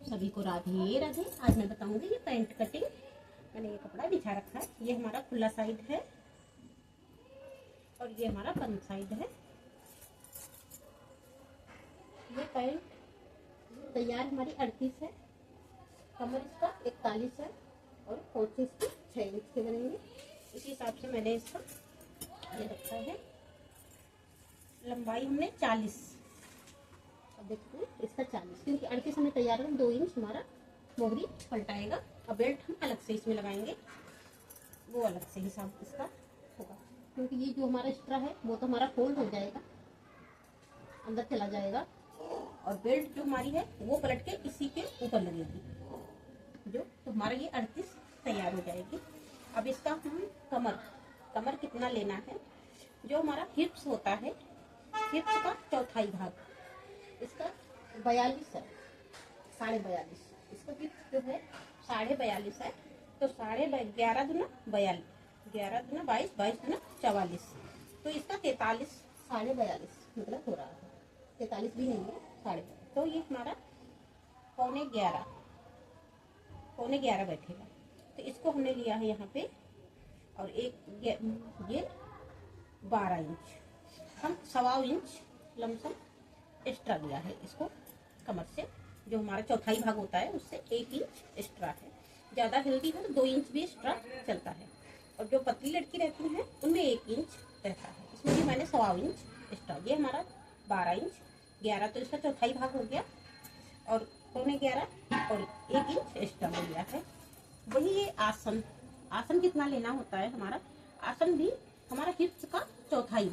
सभी को राधे राधे। आज मैं बताऊंगी ये पैंट कटिंग। मैंने ये कपड़ा बिछा रखा है। ये हमारा खुला साइड है और ये हमारा बंद साइड है। ये पैंट तैयार हमारी 38 है। कमर इसका 41 है और पोंचे इसकी 6 इंच के बनेंगे। इसी हिसाब से मैंने इसका ये रखा है। लंबाई हमने 40, अब देखते हैं इसका 40, क्योंकि 38 हमें तैयार है। 2 इंच हमारा मोहरी पलटाएगा और बेल्ट हम अलग से इसमें लगाएंगे, वो अलग से हिसाब इसका होगा, क्योंकि ये जो हमारा एक्स्ट्रा है वो तो हमारा फोल्ड हो जाएगा, अंदर चला जाएगा, और बेल्ट जो हमारी है वो पलट के इसी के ऊपर लगेगी, जो तो हमारा ये 38 तैयार हो जाएगी। अब इसका हम कमर कितना लेना है, जो हमारा हिप्स होता है, हिप्स का चौथाई भाग, इसका 42 है, 42.5। इसका हिप्स जो है 42.5 है, तो 11 दूना 42, 11 दूना 22, 22 दूना 44, तो इसका 43, 42.5 मतलब हो रहा है। 43 भी नहीं है, 42, तो ये हमारा 11.5 बैठेगा। तो इसको हमने लिया है यहाँ पे, और एक ये 12 इंच, हम 1.25 इंच लमसम एक्स्ट्रा लिया है इसको कमर से। जो हमारा चौथाई भाग होता है उससे 1 इंच एक्स्ट्रा है। ज़्यादा हेल्दी हो तो 2 इंच भी एक्स्ट्रा चलता है, और जो पतली लड़की रहती हैं उनमें 1 इंच रहता है। इसमें भी मैंने 1.25 इंच एक्स्ट्रा। ये हमारा 12 इंच, 11 तो इसका चौथाई भाग हो गया, और 11.25 और 1 इंच एक्स्ट्रा ले लिया है। वही ये आसन कितना लेना होता है हमारा, आसन भी हमारा हिप्स का चौथाई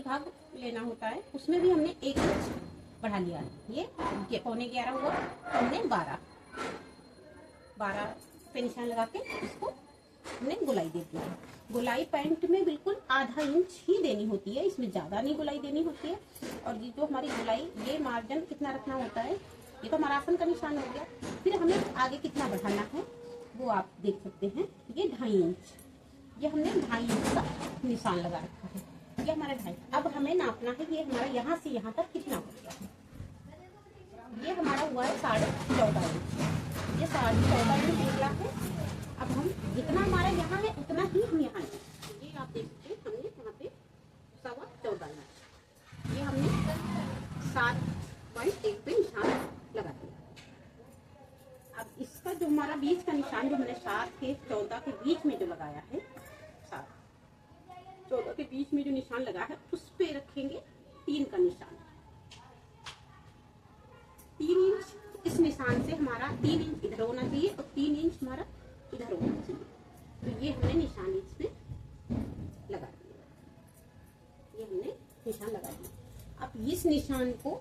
भाग लेना होता है। उसमें भी हमने 1 इंच बढ़ा लिया है। ये 11.25 हुआ, हमने 12 पे निशान लगा के इसको हमने गोलाई दे दी है। गोलाई पैंट में बिल्कुल आधा इंच ही देनी होती है, इसमें ज्यादा नहीं गोलाई देनी होती है। और ये जो हमारी गोलाई, ये मार्जिन कितना रखना होता है, ये तो हमारा आसन का निशान हो गया। फिर हमें आगे कितना बढ़ाना है वो आप देख सकते हैं। ये 2.5 इंच, ये हमने 2.5 इंच का निशान लगा रखा है। ये हमारा 2.5। अब हमें नापना है ये हमारा यहाँ से यहाँ तक कितना हो गया है। ये हमारा हुआ है 14.5 इंच, ये 14.5 इंच निकला है। अब हम जितना हमारा यहाँ है उतना ही हम यहाँ है। ये आप देख सकते हैं, हमने यहाँ पे 14.25 इंच, ये हमने 7.1 पे निशान लगा दिया। अब इसका जो हमारा बीच का निशान, जो मैंने 7 के 14 के बीच में जो लगाया है, 14 के बीच में जो निशान लगा है उस पे रखेंगे 3 का निशान। 3 इंच इस निशान से हमारा 3 इंच इधर होना चाहिए और 3 इंच हमारा इधर होना चाहिए। तो ये हमने निशान इसमें लगा दिया, ये हमने निशान लगा दिया। अब इस निशान को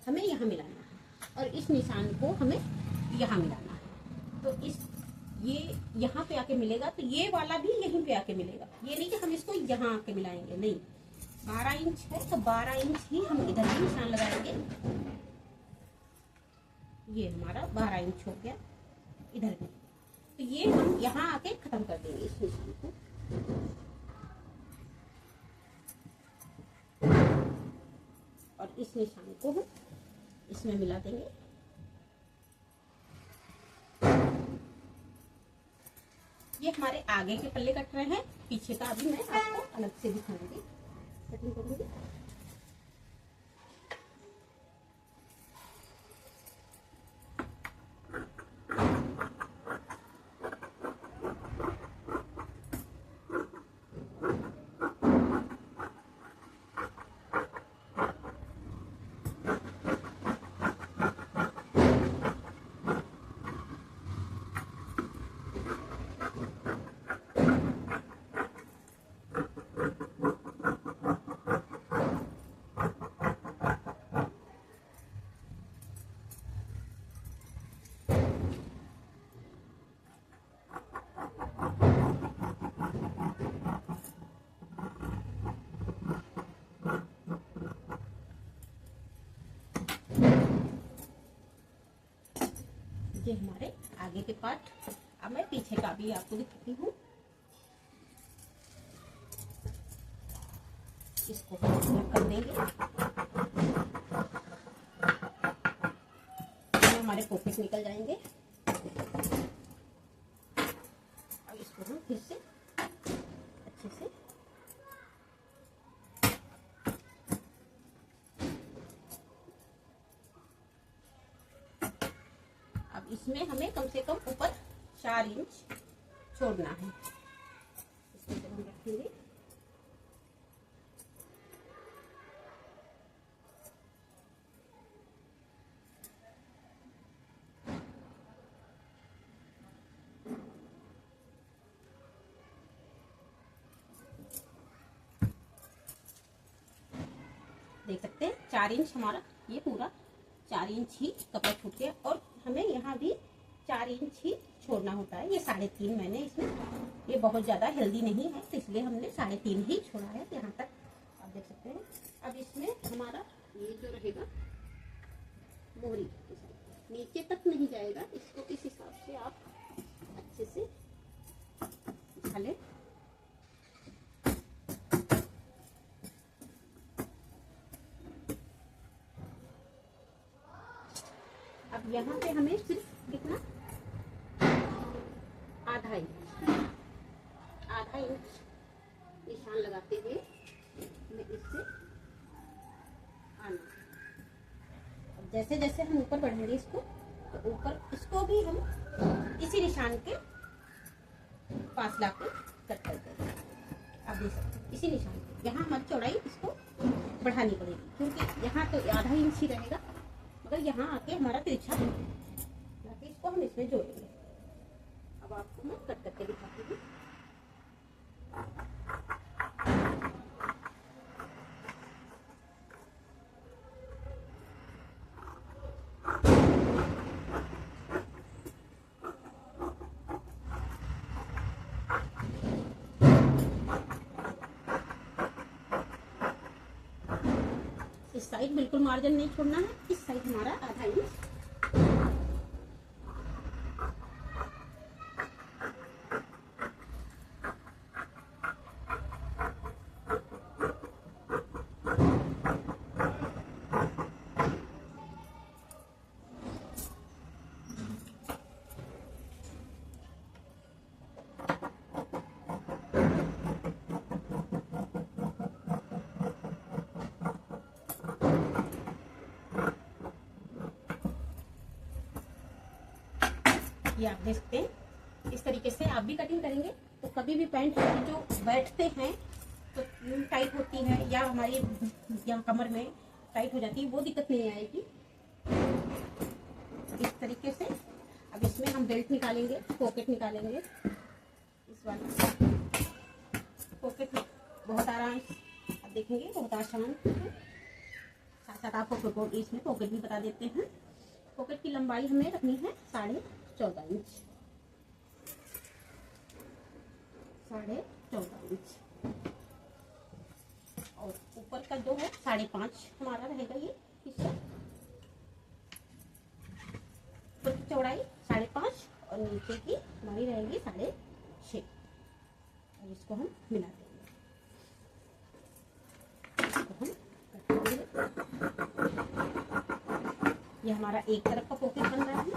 हमें यहाँ मिलाना है और इस निशान को हमें यहाँ मिलाना है। तो ये यहाँ पे आके मिलेगा, तो ये वाला भी यहीं पे आके मिलेगा। ये नहीं कि हम इसको यहाँ आके मिलाएंगे, नहीं। 12 इंच है तो 12 इंच ही हम इधर भी निशान लगाएंगे। ये हमारा 12 इंच हो गया इधर भी, तो ये हम यहाँ आके खत्म कर देंगे इस निशान को। और इस निशान को हम इसमें मिला देंगे। ये हमारे आगे के पल्ले कट रहे हैं, पीछे का अभी मैं आपको अलग से दिखाऊंगी, कटिंग करूंगी। ये हमारे आगे के पार्ट। अब मैं पीछे का भी आपको दिखाती हूँ। इसको कर देंगे। हमारे पॉकेट निकल जाएंगे। अब इसको हम फिर से अच्छे से अब इसमें हमें कम से कम ऊपर 4 इंच छोड़ना है। इसको जब हम रखेंगे देख सकते हैं 4 इंच हमारा ये पूरा 4 इंच ही कपड़ा छूट गया और हमें यहाँ भी 4 इंच ही छोड़ना होता है। ये 3.5 मैंने इसमें, ये बहुत ज्यादा हेल्दी नहीं है तो इसलिए हमने 3.5 ही छोड़ा है यहाँ तक, आप देख सकते हैं। अब इसमें हमारा ये जो रहेगा मोहरी नीचे तक नहीं जाएगा, इसको इस हिसाब से आप अच्छे से डालें। अब यहाँ पे हमें सिर्फ कितना आधा इंच निशान लगाते हुए हमें इससे आना। अब जैसे जैसे हम ऊपर बढ़ेंगे इसको तो ऊपर इसको भी हम इसी निशान के पास लाकर कट कर देंगे। आप देख सकते हैं इसी निशान पे यहाँ हमारी चौड़ाई इसको बढ़ानी पड़ेगी क्योंकि यहाँ तो आधा इंच ही रहेगा, मगर यहाँ आके हमारा तिरछा लाके इसको हम इसमें जोड़ेंगे। अब आपको मैं कट करके दिखाती हूँ। इस साइड बिल्कुल मार्जिन नहीं छोड़ना है, इस साइड हमारा आधा इंच। ये आप देख सकते हैं इस तरीके से आप भी कटिंग करेंगे तो कभी भी पैंट जो बैठते हैं तो टाइट होती है या हमारी या कमर में टाइट हो जाती है, वो दिक्कत नहीं आएगी। इस तरीके से अब इसमें हम बेल्ट निकालेंगे, पॉकेट निकालेंगे। इस वाला पॉकेट बहुत आराम आप देखेंगे, बहुत आसान है। साथ साथ आपको इसमें पॉकेट भी बता देते हैं। पॉकेट की लंबाई हमें रखनी है 14.5 इंच, 14.5 इंच और ऊपर का जो है 5.5 हमारा रहेगा ये हिस्सा। ऊपर की चौड़ाई 5.5 और नीचे की हमारी रहेगी 6.5 और इसको हम मिला देंगे। ये हमारा एक तरफ का पॉकेट बन रहा है,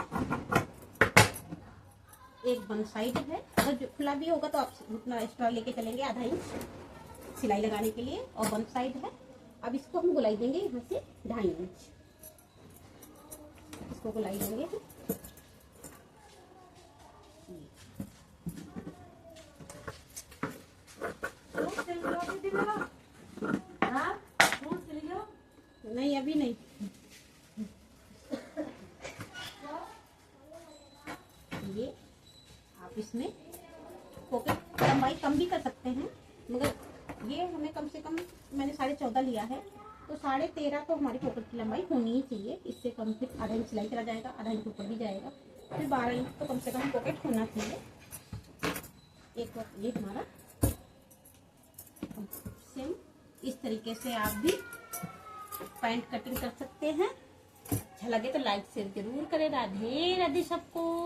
एक वन साइड है। अगर जो खुला भी होगा तो आप उतना एक्स्ट्रा लेके चलेंगे, आधा इंच सिलाई लगाने के लिए, और वन साइड है। अब इसको हम गुलाई देंगे यहाँ से 2.5 इंच, इसको गुलाई देंगे। नहीं अभी नहीं, ये आप इसमें पॉकेट लंबाई कम भी कर सकते हैं, मगर ये हमें कम से कम मैंने 14.5 लिया है तो 13.5 तो हमारी पॉकेट की लंबाई होनी ही चाहिए। इससे कम फिर आधा इंच सिलाई चला जाएगा, आधा इंच ऊपर भी जाएगा, फिर 12 इंच तो कम से कम पॉकेट होना चाहिए। एक बार ये हमारा सेम इस तरीके से आप भी पैंट कटिंग कर सकते हैं। अच्छा लगे तो लाइक शेयर जरूर करें। राधे राधे सबको।